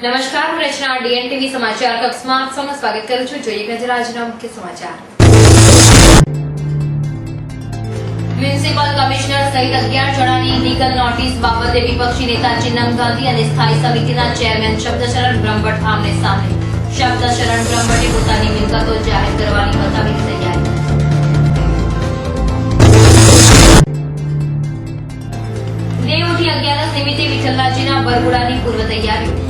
નમસ્કાર, હું રચના ડીએનટીવી સમાચાર કક્ષમાં આપ સૌનું સ્વાગત કરું છું. જોઈએ નજર આજના મુખ્ય સમાચાર. મ્યુનિસિપલ કમિશનર સહિત 11 જણાની લીગલ નોટિસ બાબતે વિપક્ષી નેતા ચિન્નમ ગાંધી અને સ્થાયી સમિતિના ચેરમેન શબ્દશરણ બ્રહ્મભટ્ટ આમને સામને. શબ્દશરણ બ્રહ્મભટ્ટે પોતાની મિલકતો જાહેર કરવાની બતાવી તૈયારી. દેવઉઠી 11 નિમિત્તે વિઠ્ઠલરાજીના વરઘોડાની પૂર્વ તૈયારીઓ.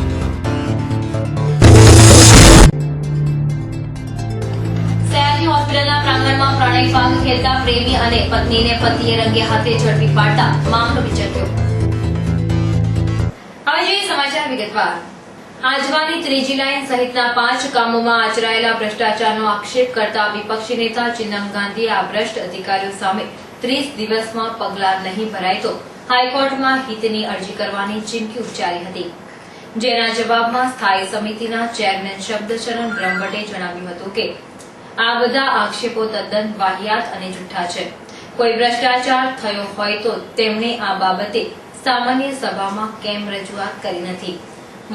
હોસ્પિટલના પ્રાંગણમાં પ્રણય પાક ખેલતા પ્રેમી અને પત્નીને પતિએ રંગે હાથે ઝડપી પાડતા મામલો વિચર્યો. હવે જોઈએ સમાચાર વિગતવાર. આજવાની ત્રીજી લાઈન સહિતના 5 કામોમાં આચરાયેલા ભ્રષ્ટાચારનો આક્ષેપ કરતા વિપક્ષી નેતા ચિન્નમ ગાંધીએ આ ભ્રષ્ટ અધિકારીઓ સામે 30 દિવસમાં પગલાં નહીં ભરાય તો હાઈકોર્ટમાં હિતની અરજી કરવાની ચીમકી ઉચ્ચારી હતી. જેના જવાબમાં સ્થાયી સમિતિના ચેરમેન શબ્દશરણ બ્રહ્મભટ્ટે જણાવ્યું હતું કે આ બધા આક્ષેપો તદ્દન વાહિયાત અને જૂઠા છે. કોઈ ભ્રષ્ટાચાર થયો હોય તો તેમણે આ બાબતે સામાન્ય સભામાં કેમ રજૂઆત કરી નથી.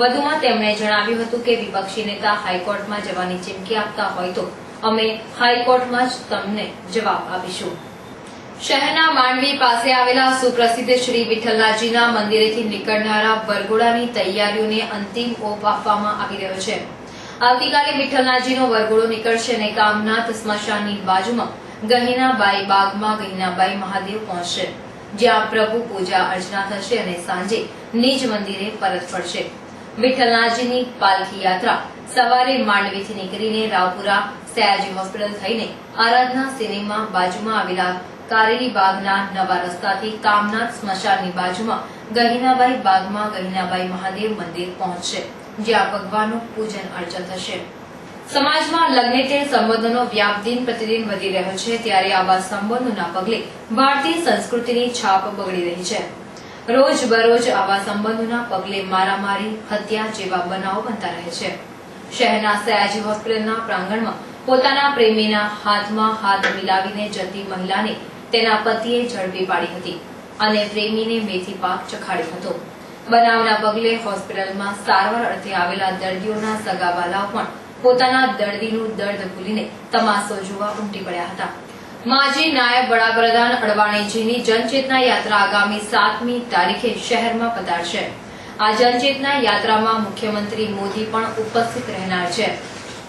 વધુમાં તેમણે જણાવ્યું હતું કે વિપક્ષી નેતા હાઈકોર્ટમાં જવાની ચીમકી આપતા હોય તો અમે હાઈકોર્ટમાં જ તમને જવાબ આપીશું. શહેરના માંડવી પાસે આવેલા સુપ્રસિદ્ધ શ્રી વિઠ્ઠલરાજીના મંદિરેથી નીકળનારા વરઘોડાની તૈયારીઓને અંતિમ ઓપ આપવામાં આવી રહ્યો છે. આવતીકાલે વિઠ્ઠલનાથજીનો વરઘોડો નીકળશે અને કામનાથ સ્મશાનની બાજુમાં ગહિનાબાઈ બાગમાં ગહિનાબાઈ મહાદેવ પહોંચશે, જ્યાં પ્રભુ પૂજા અર્ચના થશે અને સાંજે નિજ મંદિરે પરત ફરશે. વિઠ્ઠલનાથજીની પાલખી યાત્રા સવારે માંડવીથી નીકળીને રાવપુરા સયાજી હોસ્પિટલ થઈને આરાધના સિનેમા બાજુમાં આવેલા કારેલી બાગના નવા રસ્તાથી કામનાથ સ્મશાનની બાજુમાં ગહિનાબાઈ બાગમાં ગહિનાબાઈ મહાદેવ મંદિર પહોંચશે, જ્યાં ભગવાનનું પૂજન અર્ચન થશે. સમાજમાં લગ્નેતર સંબંધોનો વ્યાપ દિન પ્રતિદિન વધી રહ્યો છે, ત્યારે આવા સંબંધોના પગલે ભારતીય સંસ્કૃતિની છાપ બગડી રહી છે. રોજબરોજ આવા સંબંધોના પગલે મારામારી, હત્યા જેવા બનાવો બનતા રહે છે. શહેરના સયાજી હોસ્પિટલના પ્રાંગણમાં પોતાના પ્રેમીના હાથમાં હાથ મિલાવીને જતી મહિલાને તેના પતિએ ઝડપી પાડી હતી અને પ્રેમીને મેથી પાક ચખાડ્યો હતો. બનાવના પગલે હોસ્પિટલમાં સારવાર અર્થે આવેલા દર્દીઓના સગાવાલાઓ પણ પોતાના દર્દીનું દર્દ ભૂલીને તમાશો જોવા ઉમટી પડ્યા હતા. માજી નાયબ વડાપ્રધાન અડવાણીજીની જનચેતના યાત્રા આગામી 7મી તારીખે શહેરમાં પધારશે. આ જનચેતના યાત્રામાં મુખ્યમંત્રી મોદી પણ ઉપસ્થિત રહેનાર છે.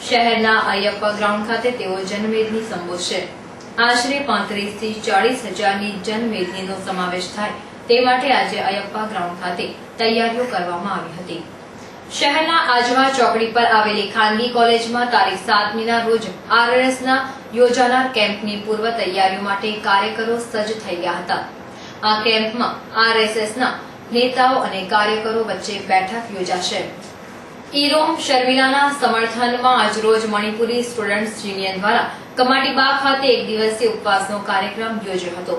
શહેરના અયપ્પા ગ્રાઉન્ડ ખાતે તેઓ જનમેદની સંબોધશે. આશરે 35 થી 40 હજારની જનમેદનીનો સમાવેશ થાય તે માટે આજે અયપ્પા ગ્રાઉન્ડ ખાતે તૈયારીઓ કરવામાં આવી હતી. શહેરના આજવા ચોકડી પર આવેલી ખાનગી કોલેજમાં તારીખ 7મીના રોજ આરએસના યોજાનાર કેમ્પની પૂર્વ તૈયારીઓ માટે કાર્યકરો સજ્જ થઈ ગયા હતા. આ કેમ્પમાં આરએસએસના નેતાઓ અને કાર્યકરો વચ્ચે બેઠક યોજાશે. ઈરોમ શર્મિલાના સમર્થનમાં આજરોજ મણિપુરી સ્ટુડન્ટ્સ યુનિયન દ્વારા કમાટીબાગ ખાતે એક દિવસીય ઉપવાસનો કાર્યક્રમ યોજ્યો હતો.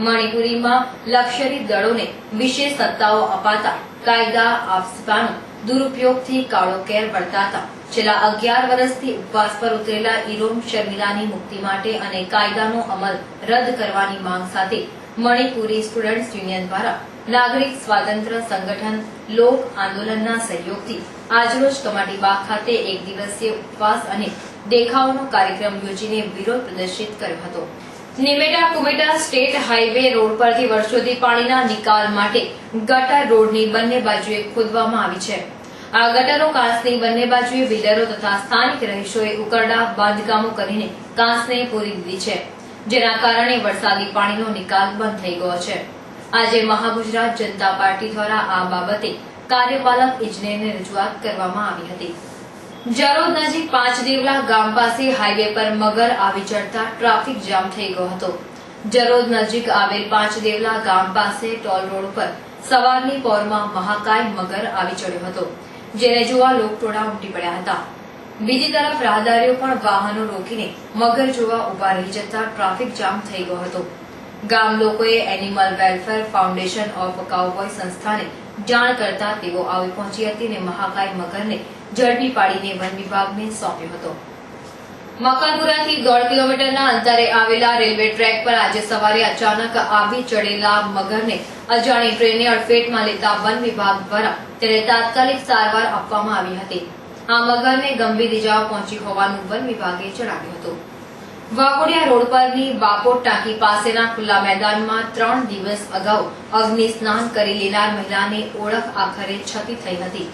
મણિપુરીમાં લશ્કરી દળોને વિશેષ સત્તાઓ અપાતા કાયદા આપવાનો દુરુપયોગથી કાળો કેર વર્તાતા છેલ્લા 11 વર્ષથી ઉપવાસ પર ઉતરેલા ઈરોમ શર્મિલાની મુક્તિ માટે અને કાયદાનો અમલ રદ કરવાની માંગ સાથે મણિપુરી સ્ટુડન્ટ્સ યુનિયન દ્વારા નાગરિક સ્વાતંત્ર્ય સંગઠન લોક આંદોલનના સહયોગથી આજરોજ કમાટીબાગ ખાતે એક દિવસીય ઉપવાસ અને દેખાવનો કાર્યક્રમ યોજીને વિરોધ પ્રદર્શિત કર્યો હતો. નિમેટા કુમેટા સ્ટેટ હાઈવે રોડ પરથી વર્ષોથી પાણીના નિકાલ માટે ગટર રોડની બંને બાજુએ ખોદવામાં આવી છે. આ ગટરો કાંસની બંને બાજુએ બિલ્ડરો તથા સ્થાનિક રહીશોએ ઉકરડા બાંધકામો કરીને કાંસને પૂરી દીધી છે, જેના કારણે વરસાદી પાણીનો નિકાલ બંધ થઈ ગયો છે. આજે મહાગુજરાત જનતા પાર્ટી દ્વારા આ બાબતે કાર્યપાલક ઇજનેરને રજૂઆત કરવામાં આવી હતી. જરોદ નજીક 5 દેવલા ગામ પાસે હાઈવે પર મગર આવી ચડતા ટ્રાફિક જામ થઈ ગયો હતો. જરોદ નજીક આવેલ 5 દેવલા ગામ પાસે ટોલ રોડ પર સવારની પોરમાં મહાકાય મગર આવી ચડ્યો હતો, જેને જોવા લોકટોળા ઉમટી પડ્યા હતા. બીજી તરફ રાહદારીઓ પણ વાહનો રોકીને મગર જોવા ઉભા રહી જતા ટ્રાફિક જામ થઈ ગયો હતો. ગામ લોકોએ animal welfare foundation of cowboy સંસ્થાને જાણ કરતા તેઓ આવી પહોંચી હતી અને મહાકાય મગરને ઝડપી પાડીને વન વિભાગને સોંપ્યો હતો. મકરપુરાથી 1.5 કિલોમીટરના અંતરે આવેલા રેલવે ટ્રેક પર આજે સવારે અચાનક આવી ચડેલા મગરને અજાણી ટ્રેનની અડફેટમાં લેતા વન વિભાગ દ્વારા તેને તાત્કાલિક સારવાર આપવામાં આવી હતી. આ મગરને ગંભીર ઇજાઓ પહોંચી હોવાનું વન વિભાગે જણાવ્યું હતું. વાઘોડિયા રોડ પરની બાપોટ ટાંકી પાસેના ખુલ્લા મેદાનમાં 3 દિવસ અગાઉ અગ્નિ સ્નાન કરી લેનાર મહિલાની ઓળખ આખરે છતી થઈ હતી.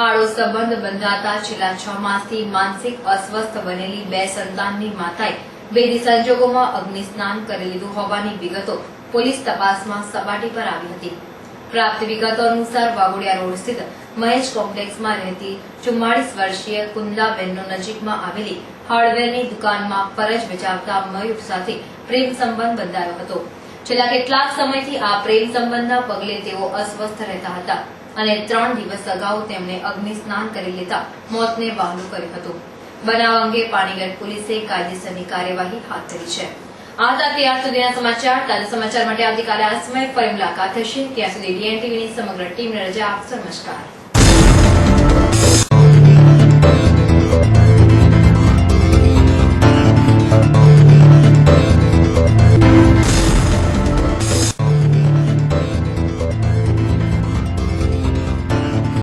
આડો સંબંધ બંધાતા છેલ્લા 6 માસથી માનસિક અસ્વસ્થ બનેલી 2 સંતાનની માતાએ બેદી સંજોગોમાં અગ્નિ સ્નાન કરી લીધું હોવાની વિગતો પોલીસ તપાસમાં સપાટી પર આવી હતી. પ્રાપ્ત વિગતો અનુસાર વાઘોડિયા રોડ સ્થિત મહેશ કોમ્પ્લેક્સમાં રહેતી 44 વર્ષીય કુંદલાબેનનો નજીકમાં આવેલી હાર્ડવેરની દુકાનમાં ફરજ બજાવતા મયુર સાથે પ્રેમ સંબંધ બંધાયો હતો. છેલ્લા કેટલાક સમયથી આ પ્રેમ સંબંધના પગલે તેઓ અસ્વસ્થ રહેતા હતા અને 3 દિવસ અગાઉ તેમણે અગ્નિ સ્નાન કરી લેતા મોતને વહાલું કર્યું હતું. બનાવ અંગે પાણીગઢ પોલીસે કાયદેસરની કાર્યવાહી હાથ ધરી છે. આ હતા ત્યાર સુધીના સમાચાર. તાજા સમાચાર માટે આવતીકાલે આ સમયે ફરી મુલાકાત થશે. ત્યાં સુધી DN TVની સમગ્ર ટીમને રજા આપશો. નમસ્કાર.